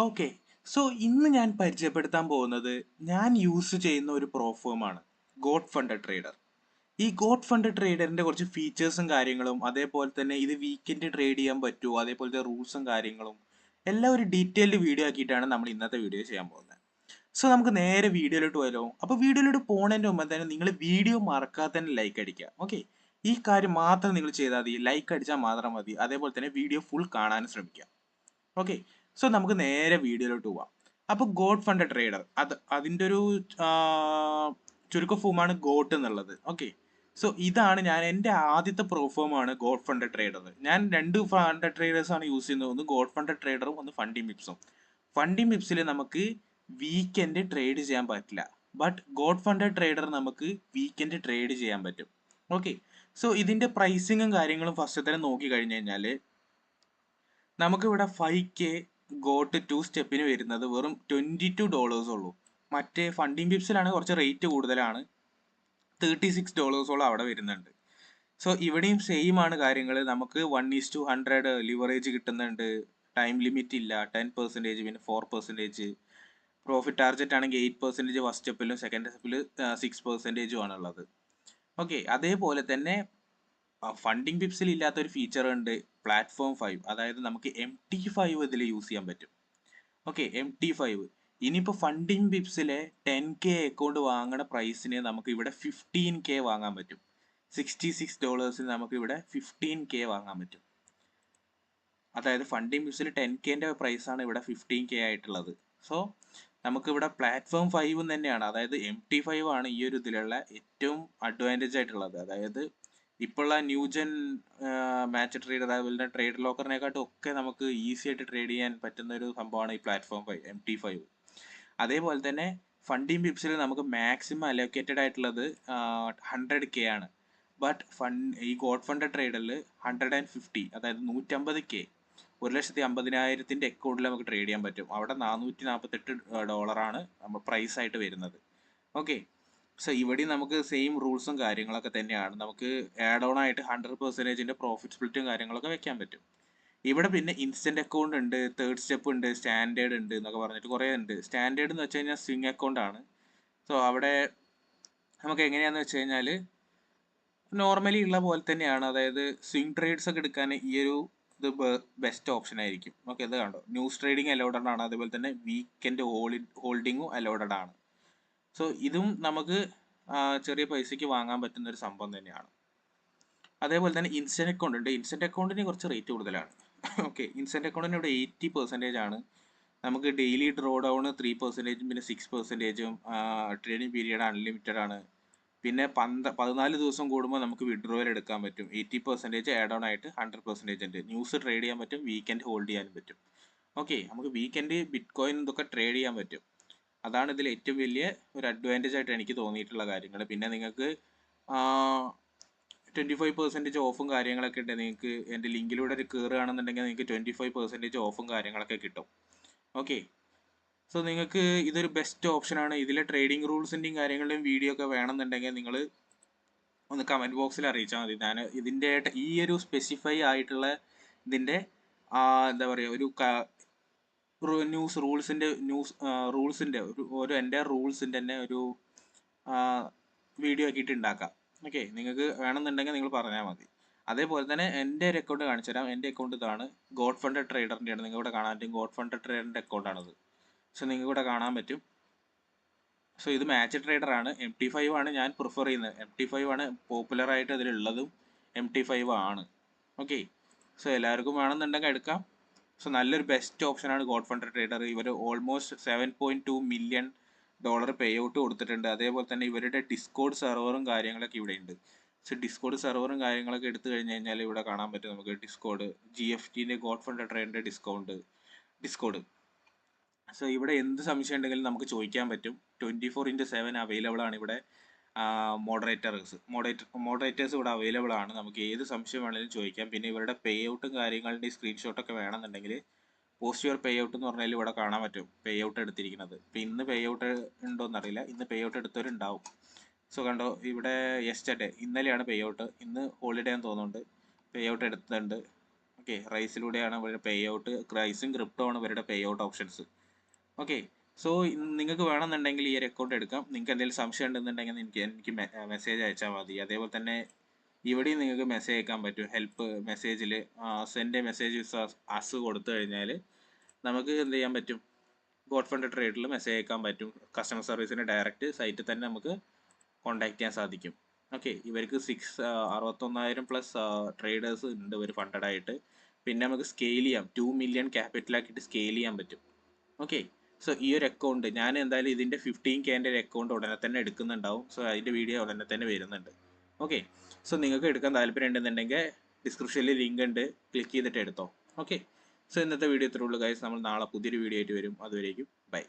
Okay. So ഇന്ന് ഞാൻ പരിചയപ്പെടുത്താൻ പോകുന്നത് ഞാൻ യൂസ് ചെയ്യുന്ന ഒരു പ്രോഫോമാണ് ഗോഡ് ഫണ്ടഡ് ട്രേഡർ. ഈ ഗോഡ് ഫണ്ടഡ് ട്രേഡറിന്റെ കുറച്ച് ഫീച്ചേഴ്സും കാര്യങ്ങളും അതേപോലെ തന്നെ ഇത് വീക്കെൻഡ് ട്രേഡ് ചെയ്യാൻ പറ്റുമോ അതേപോലത്തെ റൂൾസും കാര്യങ്ങളും എല്ലാം ഒരു ഡീറ്റെയിൽഡ് വീഡിയോ ആക്കിയിട്ടാണ് നമ്മൾ ഇന്നത്തെ വീഡിയോ ചെയ്യാൻ പോകുന്നത്. സോ നമുക്ക് നേരെ വീഡിയോയിലോട്ട് പോയാലോ. അപ്പോൾ വീഡിയോയിലോട്ട് പോകുന്നതിൻ്റെ മുമ്പ് തന്നെ നിങ്ങൾ വീഡിയോ മറക്കാതെ തന്നെ ലൈക്ക് അടിക്കുക. ഓക്കെ, ഈ കാര്യം മാത്രം നിങ്ങൾ ചെയ്താൽ മതി. ലൈക്ക് അടിച്ചാൽ മാത്രം മതി. അതേപോലെ തന്നെ വീഡിയോ ഫുൾ കാണാനും ശ്രമിക്കുക. ഓക്കെ, സോ നമുക്ക് നേരെ വീഡിയോയിലോട്ട് പോവാം. അപ്പോൾ ഗോഡ് ഫണ്ടഡ് ട്രേഡർ അതിൻ്റെ ഒരു ആ, ചുരുക്ക ഫോമാണ് ഗോട്ട് എന്നുള്ളത്. ഓക്കെ, സോ ഇതാണ് ഞാൻ എൻ്റെ ആദ്യത്തെ പ്രോഫോമാണ് ഗോഡ് ഫണ്ടഡ് ട്രേഡർ. ഞാൻ രണ്ട് ഫണ്ടഡ് ട്രേഡേഴ്സ് ആണ് യൂസ് ചെയ്യുന്നത്. ഒന്ന് ഗോഡ് ഫണ്ടഡ് ട്രേഡറും ഒന്ന് ഫണ്ടി മിപ്സും. ഫണ്ടി മിപ്സിൽ നമുക്ക് വീക്കെൻഡ് ട്രേഡ് ചെയ്യാൻ പറ്റില്ല. ബട്ട് ഗോഡ് ഫണ്ടഡ് ട്രേഡർ നമുക്ക് വീക്കെൻഡ് ട്രേഡ് ചെയ്യാൻ പറ്റും. ഓക്കെ, സോ ഇതിൻ്റെ പ്രൈസിങ്ങും കാര്യങ്ങളും ഫസ്റ്റ് തന്നെ നോക്കി കഴിഞ്ഞു കഴിഞ്ഞാൽ നമുക്കിവിടെ 5K ഗോട്ട് 2 സ്റ്റെപ്പിന് വരുന്നത് വെറും $22 ഉള്ളൂ. മറ്റേ ഫണ്ടിങ് പിപ്സിലാണ് കുറച്ച് റേറ്റ് കൂടുതലാണ്, $36 അവിടെ വരുന്നുണ്ട്. സോ ഇവിടെയും സെയിം ആണ് കാര്യങ്ങൾ. നമുക്ക് 1:100 ലിവറേജ് കിട്ടുന്നുണ്ട്. ടൈം ലിമിറ്റ് ഇല്ല. 10%, പിന്നെ 4%. പ്രോഫിറ്റ് ടാർഗറ്റ് ആണെങ്കിൽ 8% ഫസ്റ്റ് സ്റ്റെപ്പിലും സെക്കൻഡ് സ്റ്റെപ്പിൽ 6%ഉം ആണുള്ളത്. ഓക്കെ, അതേപോലെ തന്നെ ഫണ്ടിങ് പിപ്സിൽ ഇല്ലാത്തൊരു ഫീച്ചർ ഉണ്ട്, പ്ലാറ്റ്ഫോം 5. അതായത് നമുക്ക് MT5 ഇതിൽ യൂസ് ചെയ്യാൻ പറ്റും. Okay, MT5. ഇനിയിപ്പോൾ ഫണ്ടിങ് പിപ്സിലെ 10K അക്കൗണ്ട് വാങ്ങണ പ്രൈസിന് നമുക്ക് ഇവിടെ 15K വാങ്ങാൻ പറ്റും. $66 നമുക്ക് ഇവിടെ 15K വാങ്ങാൻ പറ്റും. അതായത് ഫണ്ടിങ് പിപ്സിൽ 10Kൻ്റെ പ്രൈസാണ് ഇവിടെ 15K ആയിട്ടുള്ളത്. സോ നമുക്കിവിടെ പ്ലാറ്റ്ഫോം 5 തന്നെയാണ്, അതായത് MT5 ആണ് ഈ ഒരു ഇതിലുള്ള ഏറ്റവും അഡ്വാൻറ്റേജ് ആയിട്ടുള്ളത്. അതായത് ഇപ്പോഴുള്ള ന്യൂജൻ മാച്ച് ട്രേഡർ അതുപോലെ തന്നെ ട്രേഡ് ലോക്കറിനെക്കാട്ടും ഒക്കെ നമുക്ക് ഈസി ആയിട്ട് ട്രേഡ് ചെയ്യാൻ പറ്റുന്ന ഒരു സംഭവമാണ് ഈ പ്ലാറ്റ്ഫോം 5 MT5. അതേപോലെ തന്നെ ഫണ്ടിങ് പിപ്സിൽ നമുക്ക് മാക്സിമം അലോക്കേറ്റഡ് ആയിട്ടുള്ളത് 100K ആണ്. ബട്ട് ഈ ഗോഡ് ഫണ്ടഡ് ട്രേഡറിൽ 150, അതായത് 150K, 1,50,000 അക്കൗണ്ടിൽ നമുക്ക് ട്രേഡ് ചെയ്യാൻ പറ്റും. അവിടെ $448 നമ്മൾ പ്രൈസ് ആയിട്ട് വരുന്നത്. ഓക്കെ, സോ ഇവിടെ നമുക്ക് സെയിം റൂൾസും കാര്യങ്ങളൊക്കെ തന്നെയാണ്. നമുക്ക് ആഡ് ഓൺ ആയിട്ട് 100%ന്റെ പ്രോഫിറ്റ് സ്പ്ലിറ്റും കാര്യങ്ങളൊക്കെ വെക്കാൻ പറ്റും. ഇവിടെ പിന്നെ ഇൻസ്റ്റന്റ് അക്കൗണ്ട് ഉണ്ട്, തേർഡ് സ്റ്റെപ്പ് ഉണ്ട്, സ്റ്റാൻഡേർഡ് ഉണ്ട് എന്നൊക്കെ പറഞ്ഞിട്ട് കുറേ ഉണ്ട്. സ്റ്റാൻഡേർഡ് എന്ന് വെച്ച് കഴിഞ്ഞാൽ സ്വിംഗ് അക്കൗണ്ട് ആണ്. സോ അവിടെ നമുക്ക് എങ്ങനെയാന്ന് വെച്ച് കഴിഞ്ഞാൽ നോർമലി ഉള്ള പോലെ തന്നെയാണ്. അതായത് സ്വിംഗ് ട്രേഡ്സ് ഒക്കെ എടുക്കാൻ ഈ ഒരു ഇത് ബെസ്റ്റ് ഓപ്ഷൻ ആയിരിക്കും. ഓക്കെ, ഇത് കണ്ടോ, ന്യൂസ് ട്രേഡിംഗ് അലൗഡഡ് ആണ്. അതേപോലെ തന്നെ വീക്കെൻഡ് ഹോൾഡിങ്ങും അലൗഡഡ് ആണ്. സോ ഇതും നമുക്ക് ചെറിയ പൈസയ്ക്ക് വാങ്ങാൻ പറ്റുന്ന ഒരു സംഭവം തന്നെയാണ്. അതേപോലെ തന്നെ ഇൻസ്റ്റന്റ് അക്കൗണ്ട് ഉണ്ട്. ഇൻസ്റ്റന്റ് അക്കൗണ്ടിന് കുറച്ച് റേറ്റ് കൂടുതലാണ്. ഓക്കെ, ഇൻസ്റ്റന്റ് അക്കൗണ്ടിന് ഇവിടെ 80% ആണ്. നമുക്ക് ഡെയിലി ഡ്രോ ഡൗൺ 3%, പിന്നെ 6%. ട്രേഡിംഗ് പീരീഡ് അൺലിമിറ്റഡ് ആണ്. പിന്നെ 14 ദിവസം കൂടുമ്പോൾ നമുക്ക് വിഡ്രോവൽ എടുക്കാൻ പറ്റും. 80% ആഡ് ഓൺ ആയിട്ട് 100% ഉണ്ട്. ന്യൂസ് ട്രേഡ് ചെയ്യാൻ പറ്റും, വീക്കെൻഡ് ഹോൾഡ് ചെയ്യാനും പറ്റും. ഓക്കെ, നമുക്ക് വീക്കെൻഡ് ബിറ്റ് കോയിൻ ഇതൊക്കെ ട്രേഡ് ചെയ്യാൻ പറ്റും. അതാണ് ഇതിൽ ഏറ്റവും വലിയ ഒരു അഡ്വാൻറ്റേജ് ആയിട്ട് എനിക്ക് തോന്നിയിട്ടുള്ള കാര്യങ്ങൾ. പിന്നെ നിങ്ങൾക്ക് 25% ഓഫും കാര്യങ്ങളൊക്കെ ഉണ്ട്. നിങ്ങൾക്ക് എൻ്റെ ലിങ്കിലൂടെ ഒരു കയറുകയാണെന്നുണ്ടെങ്കിൽ നിങ്ങൾക്ക് 25% ഓഫും കാര്യങ്ങളൊക്കെ കിട്ടും. ഓക്കെ, സോ നിങ്ങൾക്ക് ഇതൊരു ബെസ്റ്റ് ഓപ്ഷനാണ്. ഇതിലെ ട്രേഡിംഗ് റൂൾസിൻ്റെയും കാര്യങ്ങളുടെയും വീഡിയോ ഒക്കെ വേണമെന്നുണ്ടെങ്കിൽ നിങ്ങൾ ഒന്ന് കമൻറ്റ് ബോക്സിൽ അറിയിച്ചാൽ മതി. ഞാൻ ഇതിൻ്റെ ഈ ഒരു സ്പെസിഫൈ ആയിട്ടുള്ള ഇതിൻ്റെ എന്താ പറയുക ഒരു റൂൾസിൻ്റെ ഒരു എൻ്റെ റൂൾസിൻ്റെ തന്നെ ഒരു വീഡിയോ ആക്കിയിട്ട് ഉണ്ടാക്കാം. ഓക്കെ, നിങ്ങൾക്ക് വേണമെന്നുണ്ടെങ്കിൽ നിങ്ങൾ പറഞ്ഞാൽ മതി. അതേപോലെ തന്നെ എൻ്റെ ഒരു അക്കൗണ്ട് കാണിച്ചു തരാം. എൻ്റെ അക്കൗണ്ട് ഇതാണ്, ഗോഡ് ഫണ്ടഡ് ട്രേഡറിൻ്റെയാണ്. നിങ്ങൾ ഇവിടെ കാണാൻ പറ്റും, ഗോഡ് ഫണ്ടഡ് ട്രേഡറിൻ്റെ അക്കൗണ്ടാണത്. സോ നിങ്ങൾക്ക് ഇവിടെ കാണാൻ പറ്റും. സോ ഇത് മാച്ച് ട്രേഡർ ആണ്. MT5 ആണ് ഞാൻ പ്രിഫർ ചെയ്യുന്നത്. MT5 ആണ് പോപ്പുലർ ആയിട്ട് അതിലുള്ളതും, MT5 ആണ്. ഓക്കെ, സോ എല്ലാവർക്കും വേണമെന്നുണ്ടെങ്കിൽ എടുക്കാം. സോ നല്ലൊരു ബെസ്റ്റ് ഓപ്ഷനാണ് ഗോഡ് ഫണ്ടഡ് ട്രേഡർ. ഇവർ ഓൾമോസ്റ്റ് $7.2 മില്യൺ പേ ഔട്ട് കൊടുത്തിട്ടുണ്ട്. അതേപോലെ തന്നെ ഇവരുടെ ഡിസ്കോഡ് സെർവറും കാര്യങ്ങളൊക്കെ ഇവിടെ ഉണ്ട്. സോ ഡിസ്കോഡ് സെർവറും കാര്യങ്ങളൊക്കെ എടുത്തു കഴിഞ്ഞ് കഴിഞ്ഞാൽ ഇവിടെ കാണാൻ പറ്റും നമുക്ക് ഡിസ്കോഡ്, GFTൻ്റെ ഗോഡ് ഫണ്ടഡ് ട്രേഡറിൻ്റെ ഡിസ്കോഡ്. സോ ഇവിടെ എന്ത് സംശയം ഉണ്ടെങ്കിലും നമുക്ക് ചോദിക്കാൻ പറ്റും. 24/7 അവൈലബിൾ ആണ് ഇവിടെ. മോഡറേറ്റേഴ്സ് ഇവിടെ അവൈലബിൾ ആണ്. നമുക്ക് ഏത് സംശയം വേണമെങ്കിലും ചോദിക്കാം. പിന്നെ ഇവരുടെ പേ ഔട്ടും കാര്യങ്ങളുടെ സ്ക്രീൻഷോട്ടൊക്കെ വേണമെന്നുണ്ടെങ്കിൽ പോസ്റ്റ് യുവർ പേ ഔട്ട് എന്ന് പറഞ്ഞാൽ ഇവിടെ കാണാൻ പറ്റും പേ ഔട്ട് എടുത്തിരിക്കുന്നത്. ഇപ്പം ഇന്ന് പേ ഔട്ട് ഉണ്ടോയെന്ന് അറിയില്ല, ഇന്ന് പേ ഔട്ട് എടുത്തവരുണ്ടാവും. സോ കണ്ടോ, ഇവിടെ യെസ്റ്റർഡേ, ഇന്നലെയാണ് പേ ഔട്ട്. ഇന്ന് ഹോളിഡേ എന്ന് തോന്നുന്നുണ്ട്, പേ ഔട്ട് എടുത്തിട്ടുണ്ട്. ഓക്കെ, റൈസിലൂടെയാണ് ഇവരുടെ പേ ഔട്ട്. റൈസും ക്രിപ്റ്റോ ആണ് ഇവരുടെ pay out options. Okay, so നിങ്ങൾക്ക് വേണമെന്നുണ്ടെങ്കിൽ ഈ ഒരു അക്കൗണ്ട് എടുക്കാം. നിങ്ങൾക്ക് എന്തെങ്കിലും സംശയം ഉണ്ടെന്നുണ്ടെങ്കിൽ എനിക്ക് മെസ്സേജ് അയച്ചാൽ മതി. അതേപോലെ തന്നെ ഇവിടെയും നിങ്ങൾക്ക് മെസ്സേജ് അയക്കാൻ പറ്റും. ഹെൽപ്പ് മെസ്സേജിൽ സെൻഡ് എ മെസ്സേജ് അസ് കൊടുത്തു കഴിഞ്ഞാൽ നമുക്ക് എന്ത് ചെയ്യാൻ പറ്റും, ഗോഡ് ഫണ്ട് ട്രേഡിൽ മെസ്സേജ് അയക്കാൻ പറ്റും. കസ്റ്റമർ സർവീസിന് ഡയറക്റ്റ് സൈറ്റിൽ തന്നെ നമുക്ക് കോൺടാക്ട് ചെയ്യാൻ സാധിക്കും. ഓക്കെ, ഇവർക്ക് 61,000 പ്ലസ് ട്രേഡേഴ്സ് ഉണ്ട് ഇവർ ഫണ്ടഡ് ആയിട്ട്. പിന്നെ നമുക്ക് സ്കെയിൽ ചെയ്യാം, 2 മില്യൺ ക്യാപിറ്റലാക്കിയിട്ട് സ്കെയിൽ ചെയ്യാൻ പറ്റും. ഓക്കെ, സോ ഈ ഒരു അക്കൗണ്ട് ഞാൻ എന്തായാലും ഇതിൻ്റെ 15K ഒരു അക്കൗണ്ട് ഉടനെ തന്നെ എടുക്കുന്നുണ്ടാവും. സോ അതിൻ്റെ വീഡിയോ ഉടനെ തന്നെ വരുന്നുണ്ട്. ഓക്കെ, സോ നിങ്ങൾക്ക് എടുക്കാൻ താല്പര്യം ഉണ്ടെന്നുണ്ടെങ്കിൽ ഡിസ്ക്രിപ്ഷനിൽ ലിങ്ക് ഉണ്ട്, ക്ലിക്ക് ചെയ്തിട്ട് എടുത്തോ. ഓക്കെ, സോ ഇന്നത്തെ വീഡിയോ ഇത്രേ ഉള്ളൂ ഗൈസ്. നമ്മൾ നാളെ പുതിയൊരു വീഡിയോ ആയിട്ട് വരും. അതുവരേക്കും ബൈ.